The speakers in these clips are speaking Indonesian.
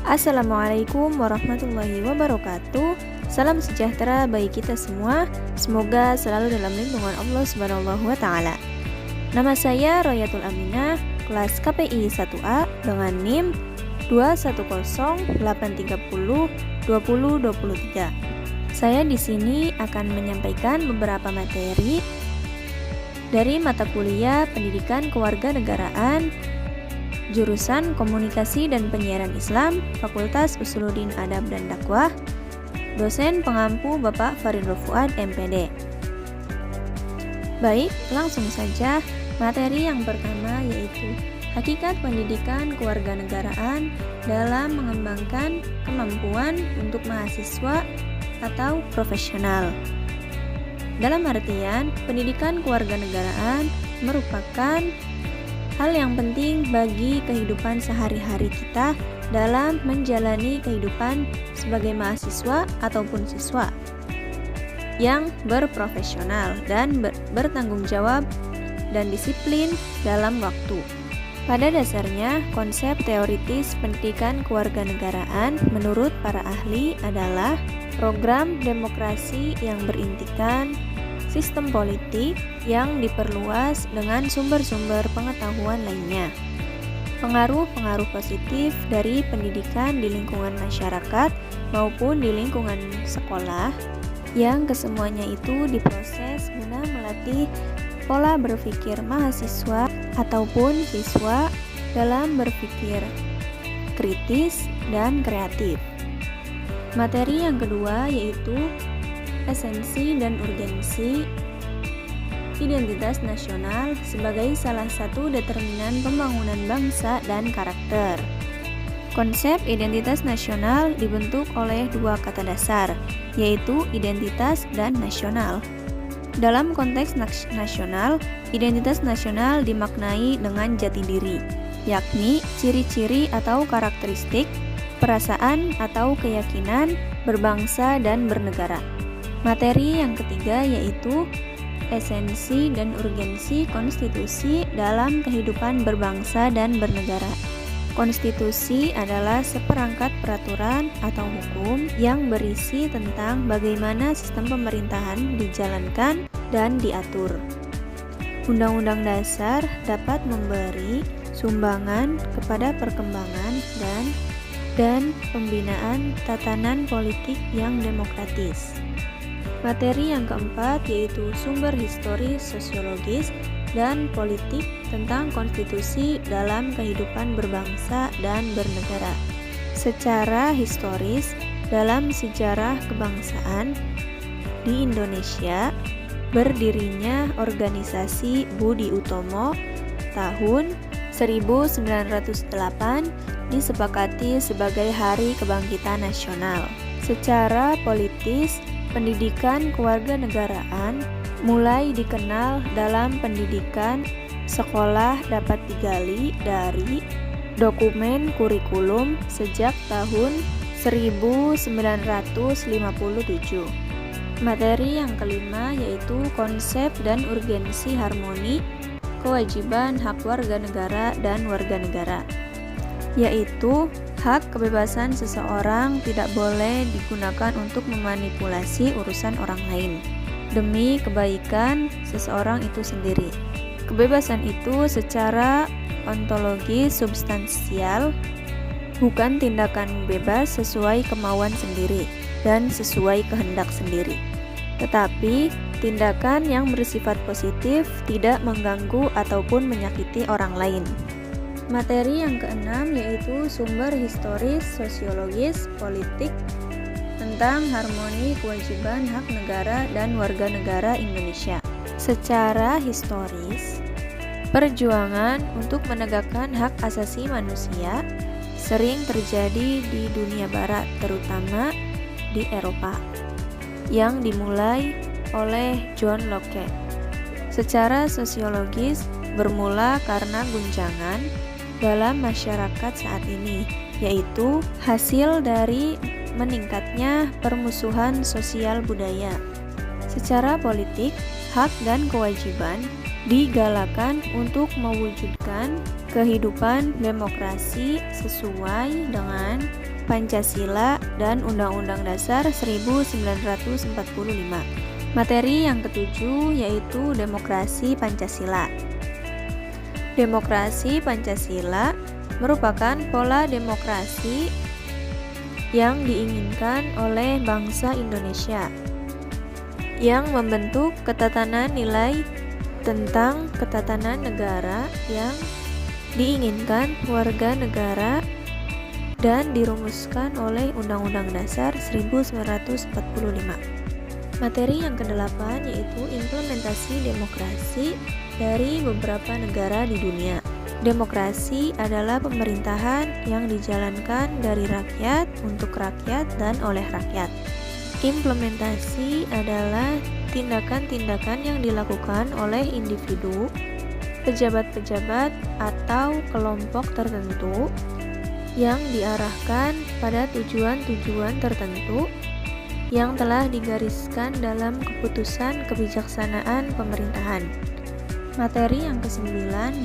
Assalamualaikum warahmatullahi wabarakatuh. Salam sejahtera bagi kita semua. Semoga selalu dalam lindungan Allah Subhanahu wa taala. Nama saya Royatul Aminah, kelas KPI 1A dengan NIM 21083002023. Saya di sini akan menyampaikan beberapa materi dari mata kuliah Pendidikan Kewarganegaraan, jurusan Komunikasi dan Penyiaran Islam, Fakultas Usuluddin Adab dan Dakwah, dosen pengampu Bapak Faridul Fuad MPD. Baik, langsung saja. Materi yang pertama yaitu hakikat pendidikan kewarganegaraan dalam mengembangkan kemampuan untuk mahasiswa atau profesional. Dalam artian, pendidikan kewarganegaraan merupakan hal yang penting bagi kehidupan sehari-hari kita dalam menjalani kehidupan sebagai mahasiswa ataupun siswa yang berprofesional dan bertanggung jawab dan disiplin dalam waktu. Pada dasarnya, konsep teoritis pendidikan kewarganegaraan menurut para ahli adalah program demokrasi yang berintikan sistem politik yang diperluas dengan sumber-sumber pengetahuan lainnya. Pengaruh-pengaruh positif dari pendidikan di lingkungan masyarakat maupun di lingkungan sekolah yang kesemuanya itu diproses guna melatih pola berpikir mahasiswa ataupun siswa dalam berpikir kritis dan kreatif. Materi yang kedua yaitu esensi dan urgensi identitas nasional sebagai salah satu determinan pembangunan bangsa dan karakter. Konsep identitas nasional dibentuk oleh dua kata dasar, yaitu identitas dan nasional. Dalam konteks nasional, identitas nasional dimaknai dengan jati diri, yakni ciri-ciri atau karakteristik, perasaan atau keyakinan berbangsa dan bernegara. Materi yang ketiga yaitu esensi dan urgensi konstitusi dalam kehidupan berbangsa dan bernegara. Konstitusi adalah seperangkat peraturan atau hukum yang berisi tentang bagaimana sistem pemerintahan dijalankan dan diatur. Undang-undang dasar dapat memberi sumbangan kepada perkembangan dan pembinaan tatanan politik yang demokratis. Materi yang keempat yaitu sumber historis, sosiologis, dan politik tentang konstitusi dalam kehidupan berbangsa dan bernegara. Secara historis, dalam sejarah kebangsaan di Indonesia, berdirinya organisasi Budi Utomo tahun 1908 disepakati sebagai Hari Kebangkitan Nasional. Secara politis, pendidikan kewarganegaraan mulai dikenal dalam pendidikan sekolah dapat digali dari dokumen kurikulum sejak tahun 1957. Materi yang kelima yaitu konsep dan urgensi harmoni kewajiban hak warga negara dan warga negara, yaitu hak kebebasan seseorang tidak boleh digunakan untuk memanipulasi urusan orang lain demi kebaikan seseorang itu sendiri. Kebebasan itu secara ontologis substansial, bukan tindakan bebas sesuai kemauan sendiri dan sesuai kehendak sendiri, tetapi tindakan yang bersifat positif, tidak mengganggu ataupun menyakiti orang lain. Materi yang keenam yaitu sumber historis, sosiologis, politik tentang harmoni kewajiban hak negara dan warga negara Indonesia. Secara historis, perjuangan untuk menegakkan hak asasi manusia sering terjadi di dunia barat, terutama di Eropa, yang dimulai oleh John Locke. Secara sosiologis, bermula karena guncangan dalam masyarakat saat ini, yaitu hasil dari meningkatnya permusuhan sosial budaya. Secara politik, hak dan kewajiban digalakan untuk mewujudkan kehidupan demokrasi sesuai dengan Pancasila, dan Undang-Undang Dasar 1945. Materi yang ketujuh yaitu Demokrasi Pancasila. Demokrasi Pancasila merupakan pola demokrasi yang diinginkan oleh bangsa Indonesia, yang membentuk ketatanan nilai tentang ketatanan negara yang diinginkan warga negara dan dirumuskan oleh Undang-Undang Dasar 1945. Materi yang kedelapan yaitu implementasi demokrasi dari beberapa negara di dunia. Demokrasi adalah pemerintahan yang dijalankan dari rakyat, untuk rakyat, dan oleh rakyat. Implementasi adalah tindakan-tindakan yang dilakukan oleh individu, pejabat-pejabat, atau kelompok tertentu yang diarahkan pada tujuan-tujuan tertentu yang telah digariskan dalam keputusan kebijaksanaan pemerintahan. Materi yang ke-9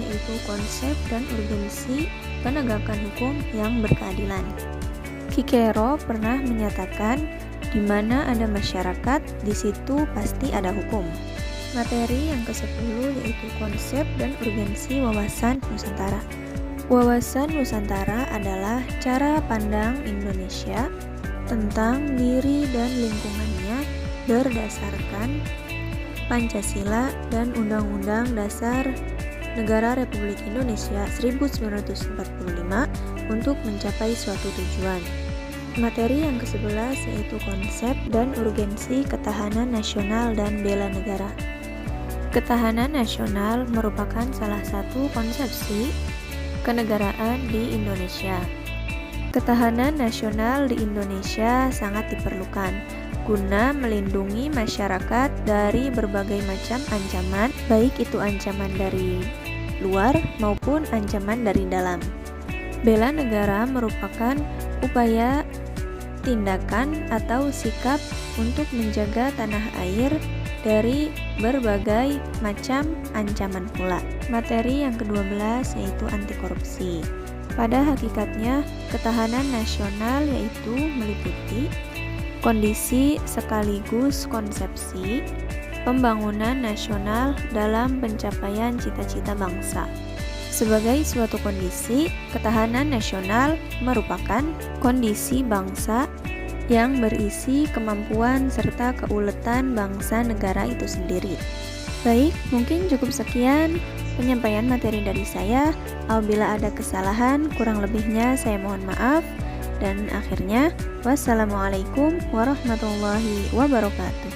yaitu konsep dan urgensi penegakan hukum yang berkeadilan. Kikero pernah menyatakan, di mana ada masyarakat, di situ pasti ada hukum. Materi yang ke-10 yaitu konsep dan urgensi wawasan Nusantara. Wawasan Nusantara adalah cara pandang Indonesia tentang diri dan lingkungannya berdasarkan Pancasila dan Undang-Undang Dasar Negara Republik Indonesia 1945 untuk mencapai suatu tujuan. Materi yang ke-11 yaitu konsep dan urgensi ketahanan nasional dan bela negara. Ketahanan nasional merupakan salah satu konsepsi kenegaraan di Indonesia. Ketahanan nasional di Indonesia sangat diperlukan guna melindungi masyarakat dari berbagai macam ancaman, baik itu ancaman dari luar maupun ancaman dari dalam. Bela negara merupakan upaya tindakan atau sikap untuk menjaga tanah air dari berbagai macam ancaman pula. Materi yang ke-12 yaitu anti korupsi. Pada hakikatnya, ketahanan nasional yaitu meliputi kondisi sekaligus konsepsi pembangunan nasional dalam pencapaian cita-cita bangsa. Sebagai suatu kondisi, ketahanan nasional merupakan kondisi bangsa yang berisi kemampuan serta keuletan bangsa negara itu sendiri. Baik, mungkin cukup sekian penyampaian materi dari saya. Apabila ada kesalahan, kurang lebihnya saya mohon maaf. Dan akhirnya, wassalamualaikum warahmatullahi wabarakatuh.